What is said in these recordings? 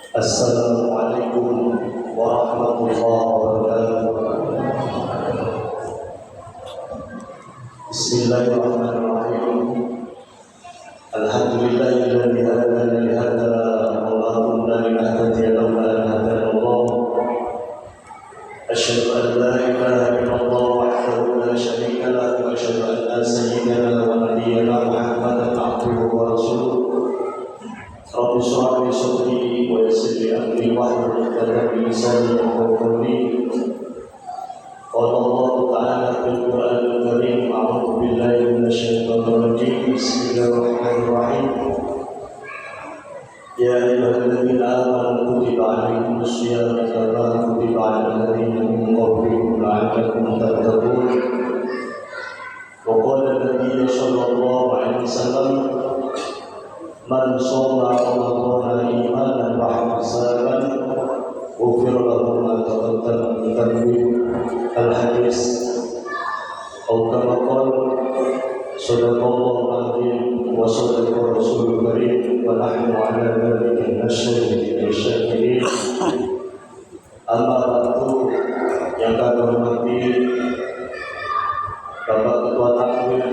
Assalamualaikum warahmatullahi wabarakatuh. Bismillahirrahmanirrahim. Alhamdulillahilladzi hadana li hadza wa ma kunna linahtadiya lawla an hadana Allah. Asyhadu an la ilaha illallah wahdahu la syarika lahu wa asyhadu anna sayyidana wa nabiyyana Muhammadan abduhu wa rasuluh. Rabbi shrah li sadri wa yassir li amri wahlul 'uqdatam min lisani yafqahu qawli. Qala Allah Ta'ala fil Qur'anil Karim, a'udzu billahi minasy syaithanir rajim. Bismillahirrahmanirrahim. Ya ayyuhalladzina amanu kutiba 'alaikumus syiyamu kama kutiba 'alal ladzina min qablikum la'allakum tattaqun. Wa qala an-nabiy sallallahu alaihi wasallam, man shoma ramadhana imanan wa ihtisaban ghufira lahu ma taqaddama min dhanbihi. Al-hadis. Atau kama qala sadaqallahu al-azim wa sadaqa rasulul karim wa nahnu ala dzalika minasy syakirin. Amma ba'du, yang kami hormati Bapak Ketua Takmir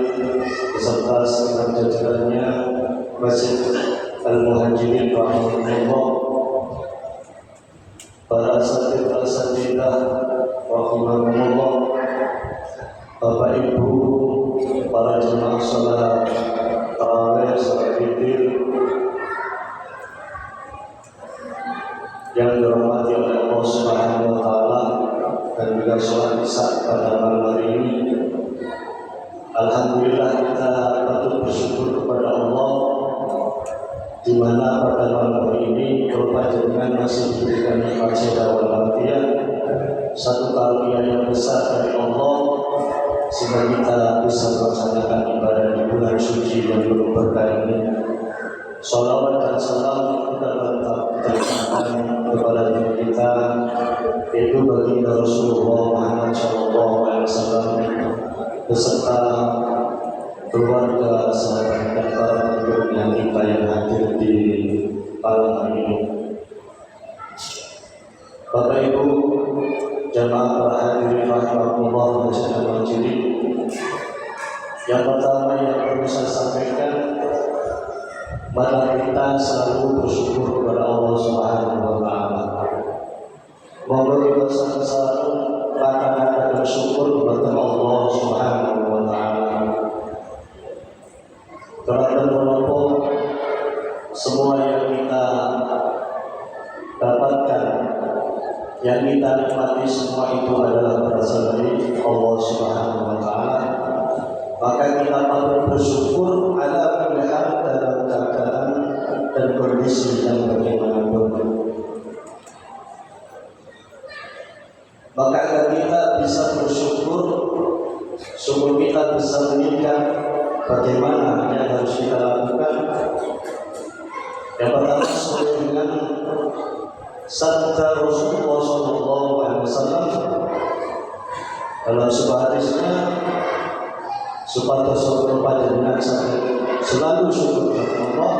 beserta segenap jajarannya Masjid Al-Muhajirin rahimahullah, para asatidzah rahimahullah, Bapak Ibu, para jemaah salat tarawih, salat witir yang dirahmati oleh Allah Subhanahu wa taala, dan juga salat Isya pada malam hari ini. Alhamdulillah, kita patut bersyukur kepada Allah di mana pada malam hari ini berupa jenengan masih diberikan nikmat sehat walafiat, satu karunia yang besar dari Allah sehingga kita bisa melaksanakan ibadah di bulan suci yang penuh berkah ini. Shalawat dan salam kita berikan kepada diri kita, yaitu baginda Rasulullah Muhammad SAW beserta keluarga, sahabat dan para pendukungnya kita yang hadir di malam hari ini. Bapak Ibu jamaah para hadirin rahimahullah Masjid Al-Muhajirin, yang pertama yang perlu saya sampaikan, mari kita selalu bersyukur kepada Allah Subhanahu wa taala. Moga kita selalu akan bersyukur kepada Allah Subhanahu wa taala. Karena walaupun semua yang kita dapatkan, yang kita nikmati, semua itu adalah berasal dari Allah Subhanahu wa taala, maka kita patut bersyukur ala kulli hal dalam keadaan dan kondisi yang bagaimanapun. Maka agar kita bisa bersyukur, syukur kita bisa meningkat, bagaimana yang harus kita lakukan? Yang pertama, sesuai dengan sabda Rasulullah SAW dalam sebuah hadisnya, supaya seorang panjenengan selalu syukur kepada Allah,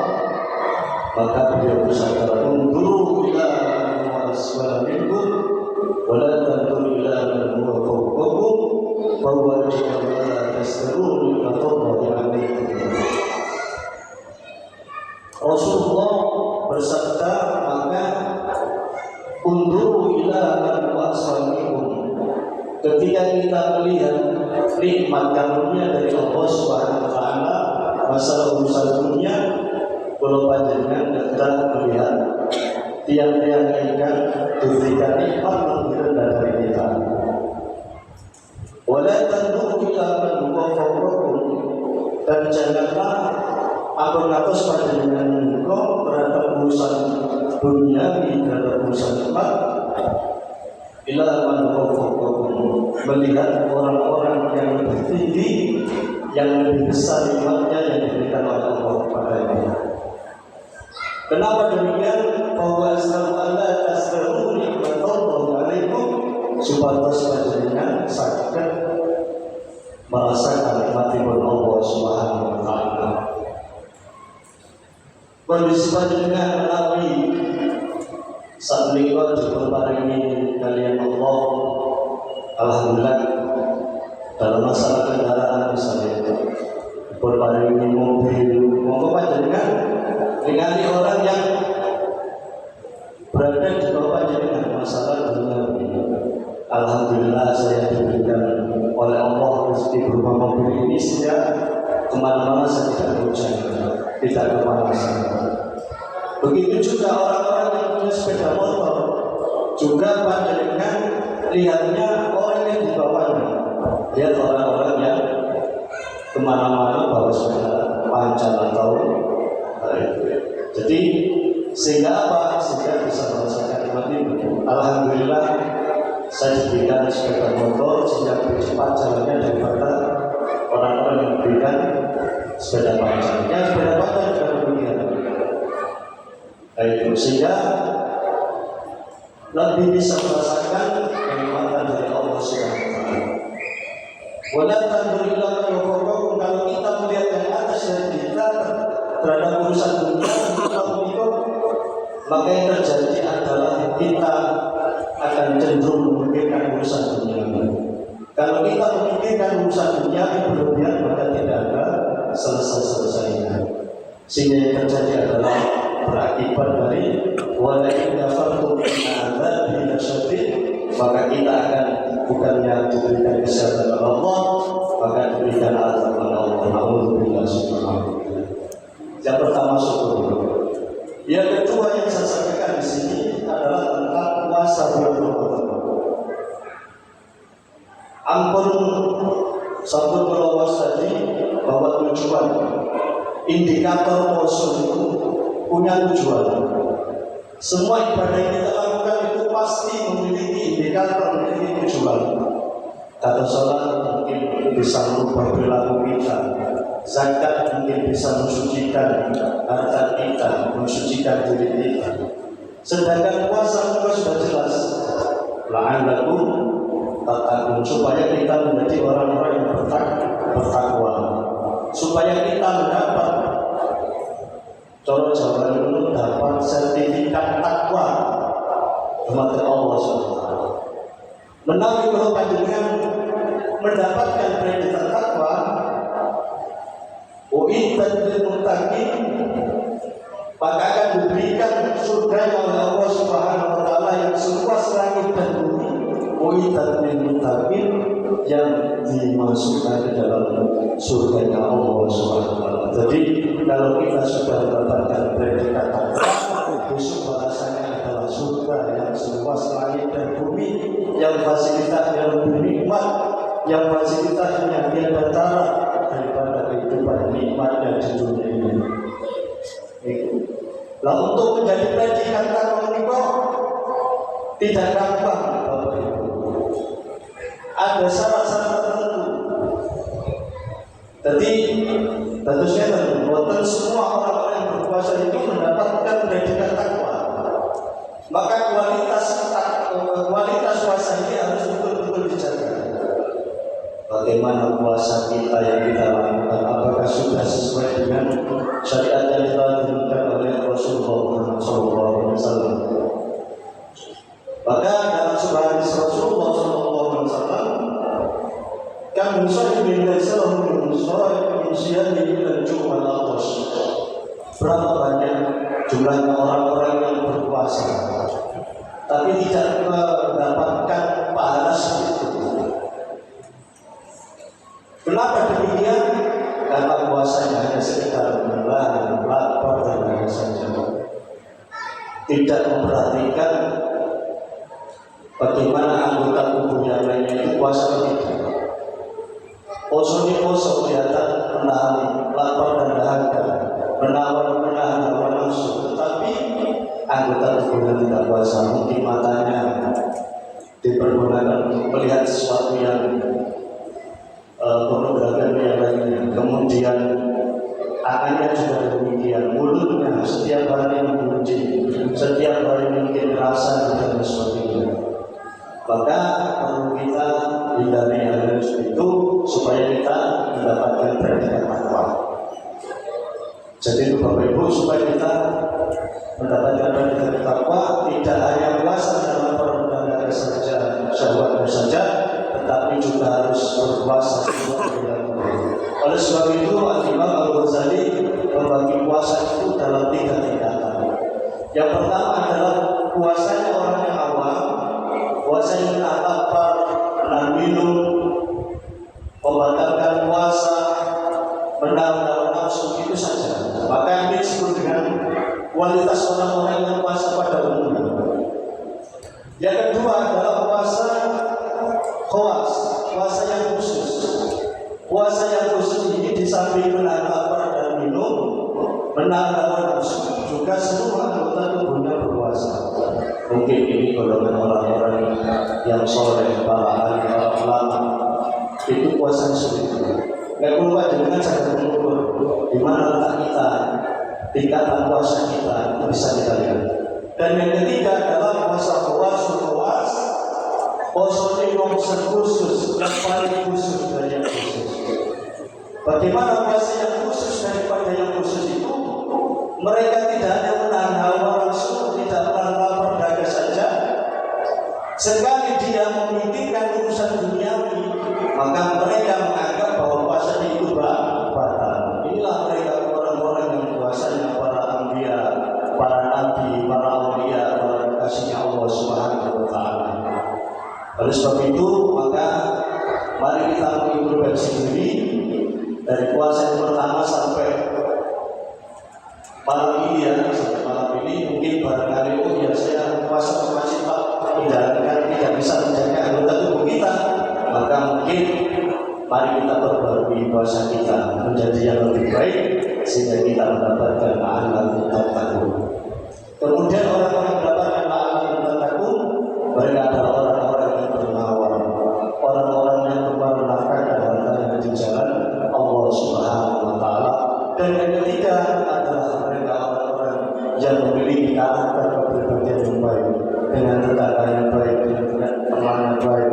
maka beliau bersabda, "Unzuru ila ma asfala minkum wa la tanzuru ila ma huwa fawqakum fa huwa la tastarun ila fadlihi 'alaikum." Rasulullah bersabda, maka unzuru ila ma huwa asfala minkum, ketika kita melihat nikmat karunia dari Allah Subhanahu wa taala, masalah urusan dunia, kalau panjenengan kita melihat tiang-tiang ikan diberikan nikmat lebih rendah dari kita. Wala tanzuru ila man huwa fawqakum, dan janganlah atur-atur panjenengan engkau terhadap urusan dunia, terhadap urusan nikmat, ila man huwa fawqakum, melihat orang-orang yang lebih tinggi, yang lebih besar nikmatnya yang diberikan oleh Allah kepadanya. Kenapa demikian? Bahwa Allah tasbihu nikmatallahi 'alaikum, supaya panjenengan saged merasakan nikmatipun Allah Subhanahu wa taala. Kondisi panjenengan melalui Saat menikah dipun paringi kalian Allah, alhamdulillah dalam masalah kendaraan misalnya dipun paringi mobil, monggo panjenengan ningali orang yang berada di bawah panjenengan masalah dunia ini. Alhamdulillah saya diberikan oleh Allah rezeki berupa mobil ini sehingga kemana-mana saya tidak hujan, tidak kepanasan. Begitu juga orang-orang yang punya sepeda motor, juga panjenengan lihatnya orang yang di bawahnya. Lihat orang-orang yang kemana-mana bawa sepeda panjang atau jadi sehingga apa? Sehingga bisa merasakan nikmat ini. Alhamdulillah saya diberikan sepeda motor sehingga lebih cepat jalannya daripada orang-orang yang diberikan sepeda panjang. Yang sepeda panjang juga demikian. Itu sehingga lebih bisa merasakan kenikmatan dari Allah SWT. Walaupun berilah kelompok kalau kita melihat yang atas dari kita terhadap urusan dunia kita mengikut, maka yang terjadi adalah kita akan cenderung memikirkan urusan dunia. Kalau kita memikirkan urusan dunia yang berlebihan, maka tidak ada selesai-selesainya. Sehingga yang terjadi adalah berakibat dari walakin kafartum ada di nasyati, maka kita akan bukannya diberikan kesehatan oleh Allah, maka diberikan azab oleh Allah. Alhamdulillah subhanahu. Yang pertama syukur. Yang kedua yang saya sampaikan di sini adalah tentang puasa bulan Ramadan. Ampun sampun melawas tadi bahwa tujuan indikator puasa itu punya tujuan. Semua ibadah yang kita lakukan itu pasti memiliki indikator, memiliki tujuan. Kata sholat mungkin bisa merubah perilaku kita, zakat mungkin bisa mensucikan harta kita, mensucikan diri kita. Sedangkan puasa juga sudah jelas, la'allakum tattaqun, supaya kita menjadi orang-orang yang bertakwa, supaya kita mendapat cara Jawa itu dapat sertifikat takwa kepada Allah SWT. Menawi kalau panjenengan mendapatkan predikat takwa, uiddat lil muttaqin, maka akan diberikan surga oleh Allah Subhanahu wa taala yang seluas langit dan bumi. Uiddat lil muttaqin, yang dimasukkan ke dalam surga Allah Subhanahu wa taala. Jadi kalau kita sudah mendapatkan predikat takwa, besok balasannya adalah surga yang seluas langit dan bumi, yang fasilitasnya lebih nikmat, yang fasilitasnya tiada tara daripada kehidupan nikmatnya di dunia ini. Nah, untuk menjadi predikat takwa itu tidak gampang, Bapak Ibu. Ada syarat-syarat tertentu. Jadi tentu saja bukan semua orang-orang yang berpuasa itu mendapatkan predikat takwa. Maka kualitas puasa ini harus betul-betul dijaga. Bagaimana puasa kita yang kita lakukan, apakah sudah sesuai dengan syariat yang telah diberikan oleh Rasulullah SAW? Maka dalam sebuah hadis Rasulullah SAW, kan musafir min salam min siyami ila jumal atas. Berapa banyak jumlahnya orang-orang yang berpuasa, tapi tidak mendapatkan pahala sedikit. Kenapa demikian? Karena puasanya hanya sekedar menahan lapar dan lain saja, tidak memperhatikan bagaimana anggota tubuh yang lainnya itu puasa atau tidak. Poso kelihatan menahan lapar dan dahaga, menahan hawa nafsu, tetapi anggota tubuh yang tidak puasa mungkin matanya dipergunakan untuk melihat sesuatu yang pornografi yang lainnya, kemudian tangannya juga demikian, mulutnya setiap hari memuji, setiap hari mungkin rasa dan sebagainya. Maka perlu kita hindari hal itu supaya kita mendapatkan predikat takwa. Jadi Bapak Ibu, supaya kita mendapatkan predikat takwa tidak Yang pertama adalah puasanya orang yang awam, puasanya menahan lapar, menahan minum, membatalkan puasa, menahan hawa nafsu, itu saja. Maka ini disebut dengan kualitas orang-orang yang puasa pada umumnya. Yang kedua adalah puasa khawas, puasa yang khusus. Puasa yang khusus ini di samping menahan lapar dan minum, menahan hawa nafsu, juga semua anggota tubuhnya berpuasa. Mungkin ini golongan orang-orang yang soleh, para ahli, para ulama, itu puasa sulit. Nggak perlu dengan cara mengukur di mana letak kita, tingkatan puasa kita, itu bisa kita lihat. Dan yang ketiga adalah puasa khawas. Puasa ini khusus, yang paling khusus dari yang khusus. Bagaimana puasa yang khusus daripada yang khusus itu? Mereka tidak hanya menahan hawa nafsu, tidak menahan lapar dahaga saja. Sekali dia memikirkan urusan duniawi, maka mereka menganggap bahwa puasa itu batal. Inilah mereka orang-orang yang puasanya para anbiya, para nabi, para aulia, para kasihnya Allah Subhanahu wa taala. Oleh sebab itu, maka mari kita mengintrospeksi diri dari puasa yang pertama sampai malam ini ya, sampai malam ini mungkin barangkali saya puasa ke masjid Pak, tidak bisa menjaga anggota tubuh kita, maka mungkin mari kita perbarui puasa kita menjadi yang lebih baik sehingga kita mendapatkan la'allakum tattaqun. Kemudian orang-orang yang mendapatkan la'allakum tattaqun, mereka adalah orang-orang yang bermawar, orang-orang yang bermanfaat dan hartanya di jalan Allah Subhanahu wa taala. Dan yang ketiga adalah mereka orang-orang yang memiliki karakter kepribadian yang baik, dengan tetangga yang baik, dengan teman yang baik,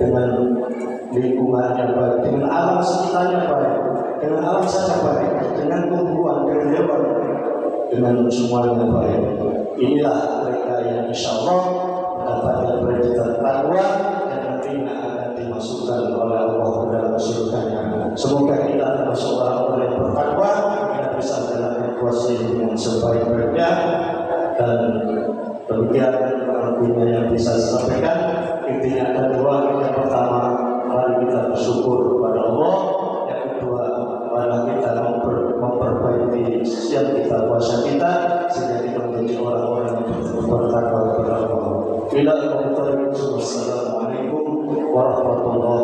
dengan lingkungan yang baik, dengan alam sekitarnya baik, dengan alam saja baik, dengan tumbuhan, dengan hewan, dengan semuanya baik. Inilah mereka yang insya Allah mendapatkan predikat takwa dan nantinya akan dimasukkan oleh Allah ke dalam surganya. Semoga kita termasuk orang-orang yang bertakwa, kita bisa menjalankan puasa dengan sebaik-baiknya. Dan demikian artinya yang bisa disampaikan. Intinya ada dua. Yang pertama, mari kita bersyukur kepada Allah. Yang kedua, mari kita memperbaiki setiap kita puasa kita sehingga kita menjadi orang-orang yang bertakwa kepada Allah. Wassalamualaikum warahmatullahi